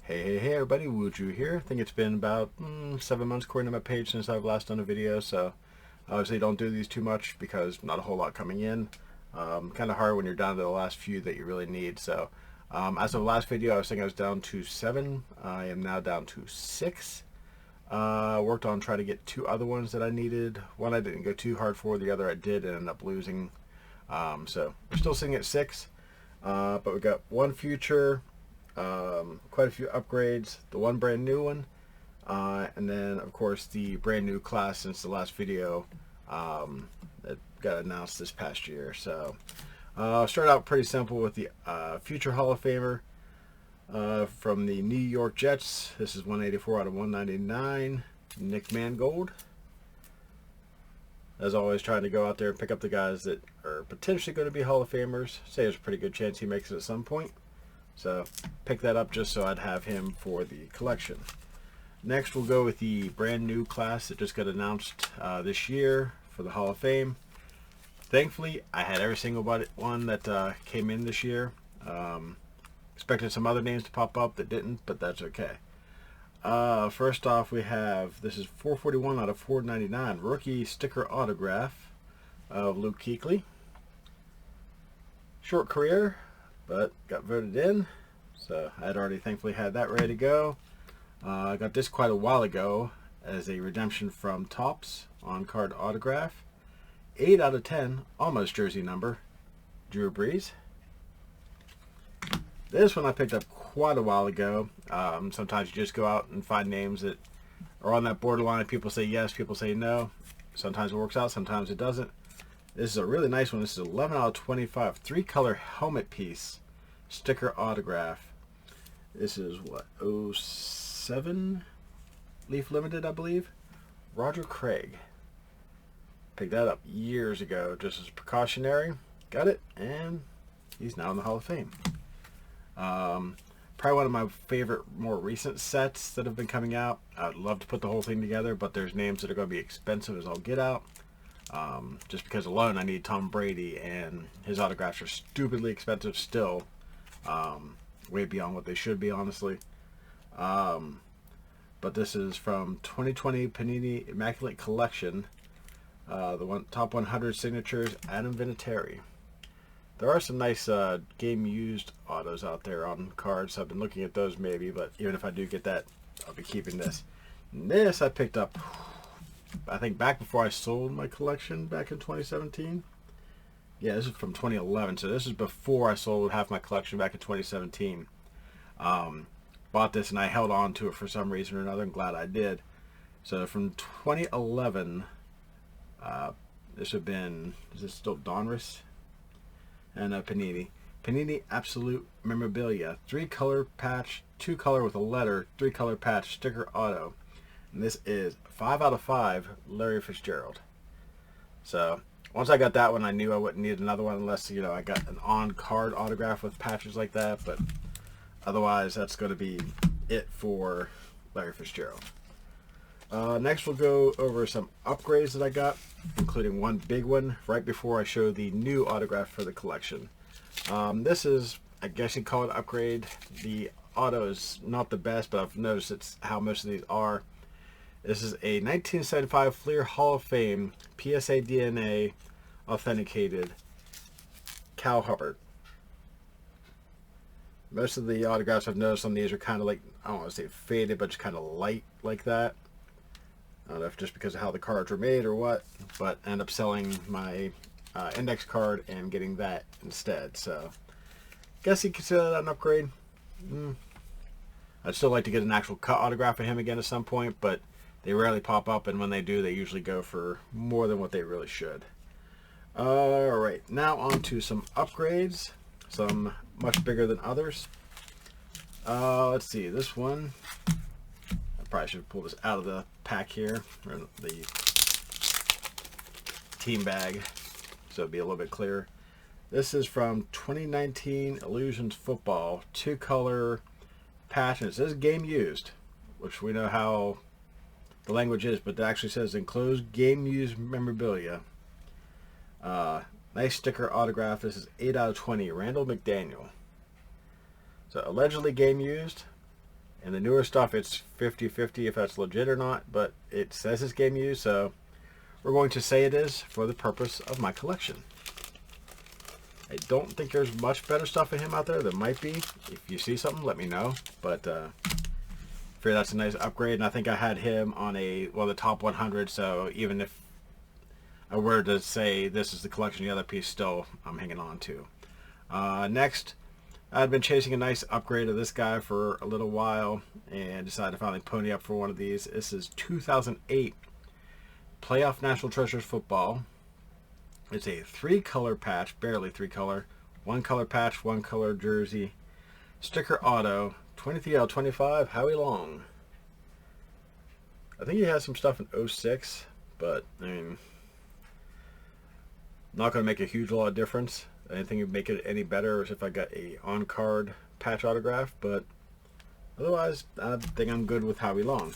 Hey everybody, Wuju here. I think it's been about 7 months according to my page since I've last done a video, so obviously don't do these too much because not a whole lot coming in. Kind of hard when you're down to the last few that you really need. So as of the last video, I was thinking I was down to 7. I am now down to 6. Worked on trying to get 2 other ones that I needed. One I didn't go too hard for, the other I did and ended up losing. So we're still sitting at 6, but we got one future. Quite a few upgrades, the one brand new one, and then of course the brand new class since the last video that got announced this past year. So start out pretty simple with the future Hall of Famer from the New York Jets. This is 184 out of 199, Nick Mangold. As always, trying to go out there and pick up the guys that are potentially going to be Hall of Famers. Say there's a pretty good chance he makes it at some point. So pick that up just so I'd have him for the collection. Next we'll go with the brand new class that just got announced this year for the Hall of Fame. Thankfully I had every single one that came in this year. Expected some other names to pop up that didn't, but that's okay. First off we have, this is 441 out of 499, rookie sticker autograph of Luke Kuechly. Short career, but got voted in, so I had already thankfully had that ready to go. I got this quite a while ago as a redemption from Topps on card autograph. 8 out of 10, almost jersey number, Drew Brees. This one I picked up quite a while ago. Sometimes you just go out and find names that are on that borderline. People say yes, people say no. Sometimes it works out, sometimes it doesn't. This is a really nice one. This is 11 out of 25. 3-color helmet piece. Sticker autograph. This is what? 07? Leaf Limited, I believe. Roger Craig. Picked that up years ago just as precautionary. Got it. And he's now in the Hall of Fame. Probably one of my favorite more recent sets that have been coming out. I'd love to put the whole thing together, but there's names that are going to be expensive as I'll get out. Just because alone I need Tom Brady, and his autographs are stupidly expensive still, way beyond what they should be, honestly. But this is from 2020 Panini Immaculate Collection, the top 100 signatures, Adam Vinatieri. There are some nice game used autos out there on cards, so I've been looking at those maybe, but even if I do get that, I'll be keeping this. And this I picked up, I think, back before I sold my collection back in 2017. Yeah, this is from 2011, so this is before I sold half my collection back in 2017. Bought this and I held on to it for some reason or another. I'm glad I did. So from 2011, this would have been, is this still Donruss? And Panini. Panini Absolute Memorabilia. 3-color patch, 2-color with a letter, 3-color patch, sticker auto. And this is 5 out of 5, Larry Fitzgerald. So once I got that one, I knew I wouldn't need another one unless, you know, I got an on-card autograph with patches like that. But otherwise, that's going to be it for Larry Fitzgerald. Next, we'll go over some upgrades that I got, including one big one right before I show the new autograph for the collection. This is, I guess you'd call it upgrade. The auto is not the best, but I've noticed it's how most of these are. This is a 1975 Fleer Hall of Fame PSA DNA authenticated Cal Hubbard. Most of the autographs I've noticed on these are kind of like, I don't want to say faded, but just kind of light like that. I don't know if just because of how the cards were made or what, but I end up selling my index card and getting that instead. So guess you consider that an upgrade. I'd still like to get an actual cut autograph of him again at some point, but they rarely pop up, and when they do, they usually go for more than what they really should. Alright, now on to some upgrades. Some much bigger than others. Let's see, this one, I probably should pull this out of the pack here, or the team bag, so it'll be a little bit clearer. This is from 2019 Illusions Football, 2-color patch, and it says game used, which we know how the language is, but it actually says enclosed game used memorabilia. Nice sticker autograph. This is 8 out of 20, Randall McDaniel. So allegedly game used, And the newer stuff, it's 50-50 if that's legit or not, but it says it's game used, so we're going to say it is for the purpose of my collection. I don't think there's much better stuff in him out there. There might be. If you see something, let me know. But I figure that's a nice upgrade, and I think I had him on the top 100, so even if I were to say this is the collection, the other piece still I'm hanging on to. Next, I'd been chasing a nice upgrade of this guy for a little while and decided to finally pony up for one of these. This is 2008 Playoff National Treasures Football. It's a 3-color patch, barely 3-color. 1-color patch, 1-color jersey. Sticker auto, 23/25, Howie Long. I think he has some stuff in 06, but I mean, not going to make a huge lot of difference. I didn't think it would make it any better if I got a on-card patch autograph, but otherwise, I think I'm good with Howie Long.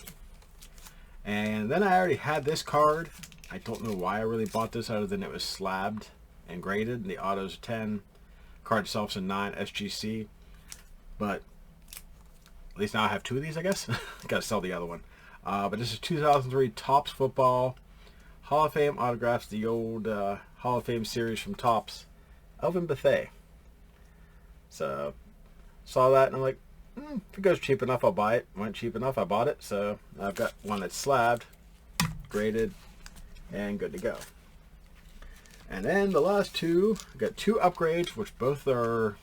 And then I already had this card. I don't know why I really bought this other than it was slabbed and graded. The auto's 10. Card itself's a 9 SGC. But at least now I have 2 of these, I guess. Gotta sell the other one. But this is 2003 Topps Football Hall of Fame autographs, the old Hall of Fame series from Topps. Elvin Bethea. So, saw that and I'm like, if it goes cheap enough, I'll buy it. Went cheap enough, I bought it. So, I've got one that's slabbed, graded, and good to go. And then the last two, I've got 2 upgrades, which both are,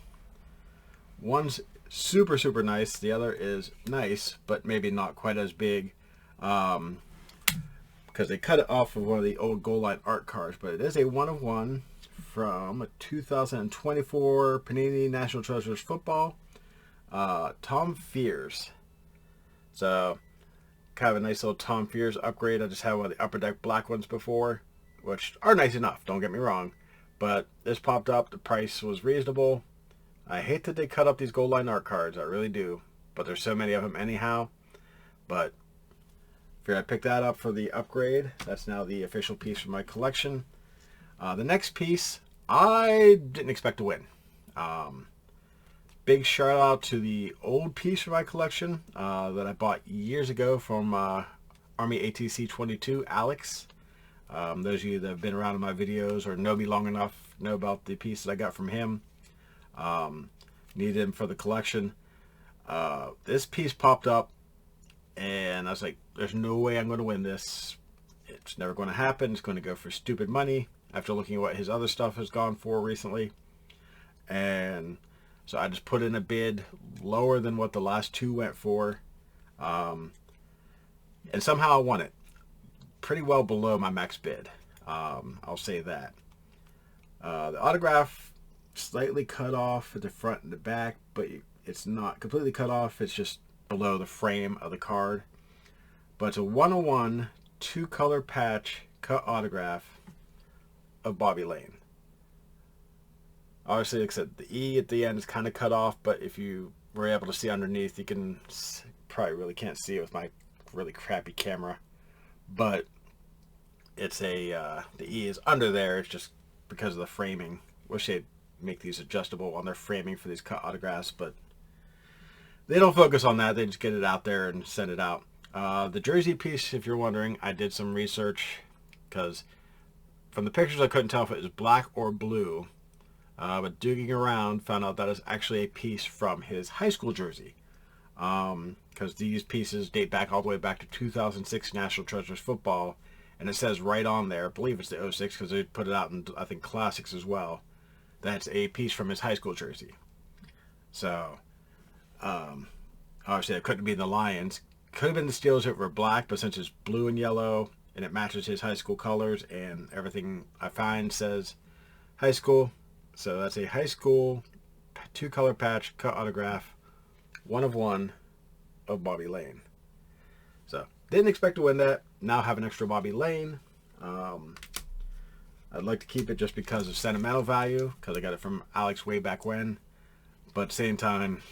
one's super, super nice. The other is nice, but maybe not quite as big. Because they cut it off of one of the old goal line art cards. But it is a 1/1 from a 2024 Panini National Treasures Football. Tom Fears. So, kind of a nice little Tom Fears upgrade. I just had one of the Upper Deck black ones before, which are nice enough, don't get me wrong. But this popped up. The price was reasonable. I hate that they cut up these goal line art cards. I really do. But there's so many of them anyhow. But I picked that up for the upgrade. That's now the official piece for my collection. The next piece, I didn't expect to win. Big shout out to the old piece for my collection that I bought years ago from Army ATC 22, Alex. Those of you that have been around in my videos or know me long enough know about the piece that I got from him. Needed him for the collection. This piece popped up and I was like, there's no way I'm going to win this. It's never going to happen. It's going to go for stupid money after looking at what his other stuff has gone for recently. And so I just put in a bid lower than what the last 2 went for. And somehow I won it. Pretty well below my max bid. I'll say that. The autograph slightly cut off at the front and the back, but it's not completely cut off. It's just below the frame of the card. But it's a 1/1 2-color patch cut autograph of Bobby Lane. Obviously, like I said, the E at the end is kind of cut off, but if you were able to see underneath, you can probably really can't see it with my really crappy camera. But it's the E is under there. It's just because of the framing. Wish they'd make these adjustable on their framing for these cut autographs, but they don't focus on that. They just get it out there and send it out. The jersey piece, if you're wondering, I did some research because from the pictures I couldn't tell if it was black or blue. But digging around, found out that is actually a piece from his high school jersey. Because these pieces date back all the way back to 2006 National Treasures Football. And it says right on there, I believe it's the 06 because they put it out in, I think, Classics as well. That's a piece from his high school jersey. So, obviously it couldn't be the Lions. Could have been the Steelers if it were black, but since it's blue and yellow and it matches his high school colors and everything I find says high school. So that's a high school 2-color patch cut autograph, 1/1 of Bobby Lane. So didn't expect to win that. Now have an extra Bobby Lane. I'd like to keep it just because of sentimental value, because I got it from Alex way back when. But at the same time,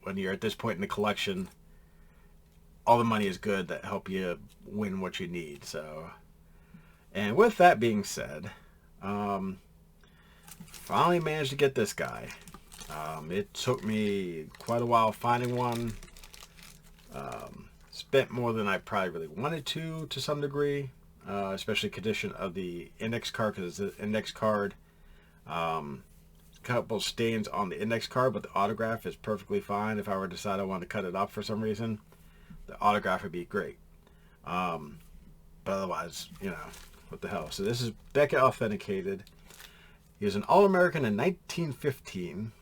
when you're at this point in the collection, all the money is good that help you win what you need. So, and with that being said, finally managed to get this guy. It took me quite a while finding one. Spent more than I probably really wanted to some degree, especially condition of the index card, because it's an index card. Couple stains on the index card, but the autograph is perfectly fine. If I were to decide I wanted to cut it up for some reason, the autograph would be great. But otherwise, you know, what the hell. So this is Beckett authenticated. He was an All-American in 1915.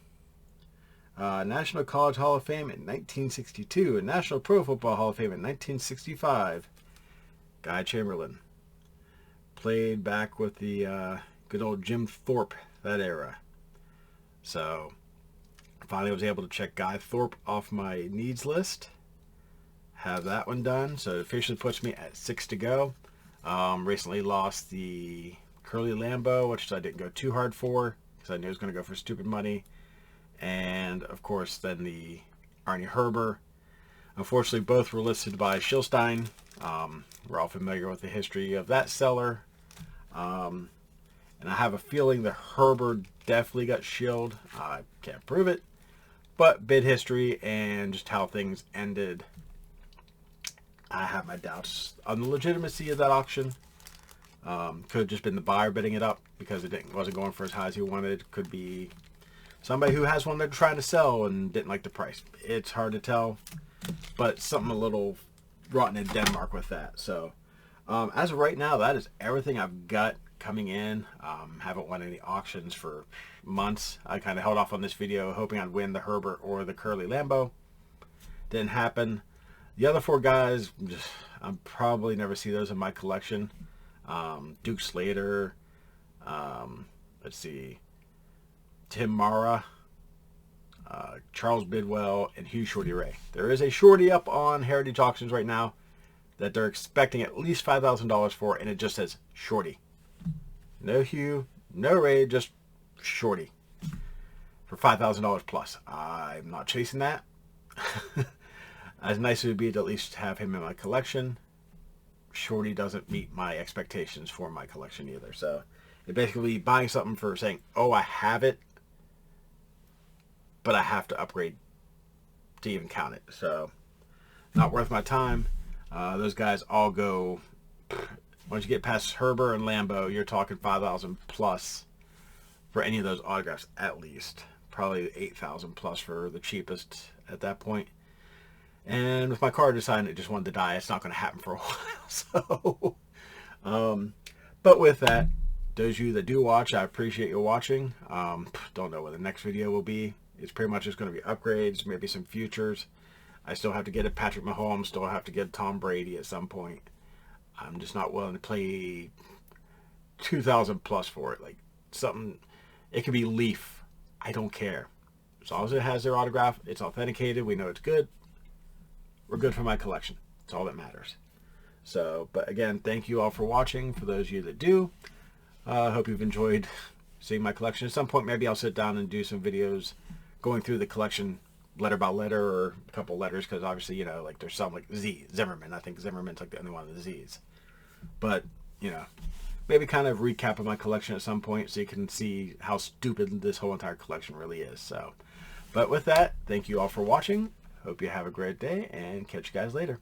National College Hall of Fame in 1962. And National Pro Football Hall of Fame in 1965. Guy Chamberlain. Played back with the good old Jim Thorpe, that era. So, finally was able to check Guy Thorpe off my needs list. Have that one done. So it officially puts me at 6 to go. Recently lost the Curly Lambeau, which I didn't go too hard for, because I knew it was going to go for stupid money. And, of course, then the Arnie Herber. Unfortunately, both were listed by Schilstein. We're all familiar with the history of that seller. And I have a feeling the Herber definitely got shilled. I can't prove it. But bid history and just how things ended, I have my doubts on the legitimacy of that auction. Could have just been the buyer bidding it up because it wasn't going for as high as he wanted. Could be somebody who has one they're trying to sell and didn't like the price. It's hard to tell. But something a little rotten in Denmark with that. So as of right now, that is everything I've got coming in. Haven't won any auctions for months. I kind of held off on this video hoping I'd win the Herbert or the Curly Lambeau. Didn't happen. The other 4 guys, I'll probably never see those in my collection. Duke Slater, let's see, Tim Mara, Charles Bidwell, and Hugh Shorty Ray. There is a Shorty up on Heritage Auctions right now that they're expecting at least $5,000 for, and it just says Shorty. No Hugh, no Ray, just Shorty for $5,000 plus. I'm not chasing that. As nice as it would be to at least have him in my collection, Shorty doesn't meet my expectations for my collection either. So it basically buying something for saying, oh, I have it, but I have to upgrade to even count it. So not worth my time. Those guys all go, once you get past Herber and Lambeau, you're talking 5,000 plus for any of those autographs at least. Probably 8,000 plus for the cheapest at that point. And with my card deciding it just wanted to die, it's not going to happen for a while. So, but with that, those of you that do watch, I appreciate you watching. Don't know what the next video will be. It's pretty much just going to be upgrades, maybe some futures. I still have to get a Patrick Mahomes, still have to get Tom Brady at some point. I'm just not willing to play 2,000 plus for it. Like something, it could be Leaf. I don't care. As long as it has their autograph, it's authenticated, we know it's good. We're good for my collection. That's all that matters. So, but again, thank you all for watching. For those of you that do, I hope you've enjoyed seeing my collection. At some point, maybe I'll sit down and do some videos going through the collection letter by letter, or a couple letters, because obviously, you know, like there's some like Zimmerman. I think Zimmerman's like the only one of the Z's. But, you know, maybe kind of recap of my collection at some point so you can see how stupid this whole entire collection really is. So, but with that, thank you all for watching. Hope you have a great day and catch you guys later.